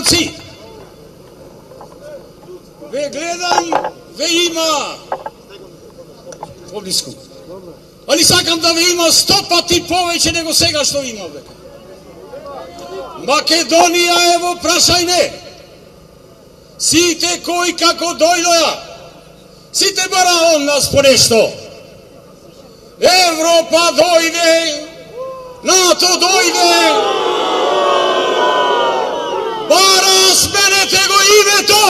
македонци, ве гледам, ве има поблиску. Али сакам да ве има 100 пати повеќе него сега што има. Македонија е во прашајне. Сите кои како дојдоја, сите бара он нас по нешто. Европа дојде, НАТО дојде, бара сменете го името.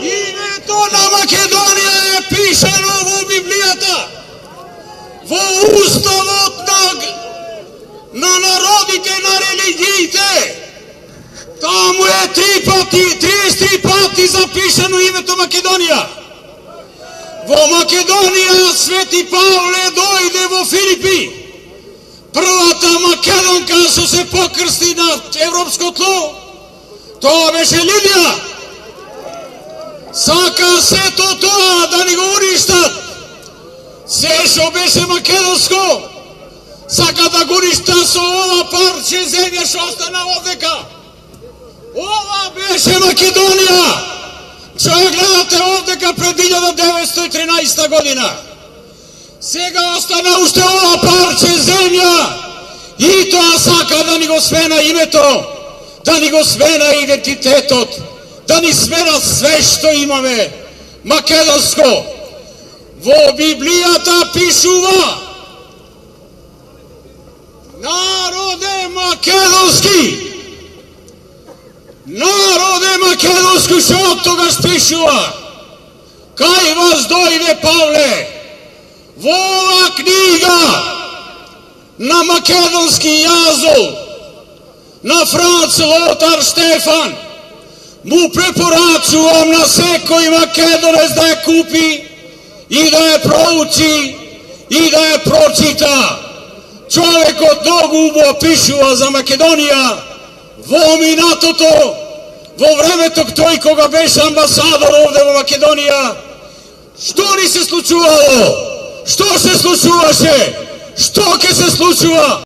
Името на Македонија е пишано во Библијата, во уставот на народите, на религиите. Таму е 33 пати запишано името Македонија. Во Македонија Свети Павле дојде во Филипи. Првата македонка што се покрсти на европско тло, тоа беше Лидија. Сака сето тоа да ни го уништат. Се што беше македонско, сака да го уништат со ова парче земја што остана овдека. Ова беше Македонија. Што ја гледате овдека пред 1913 година. Сега остана уште ова парче земја и тоа сака да ни го смена името, да ни го смена идентитетот, да ни смена све што имаме македонско. Во Библијата пишува: народе македонски, народе македонски, што од тогаш пишува. Кај вас дојде Павле, во ова книга на македонски јазол, на Франц Лотар Штефан, му препорачувам на секој македонец да ја купи и да ја проучи и да ја прочита. Човекот многу убаво пишува за Македонија во минатото, во времето тој кога беше амбасадор овде во Македонија. Што ни се случувало? Што се случуваше? Што ќе се случува?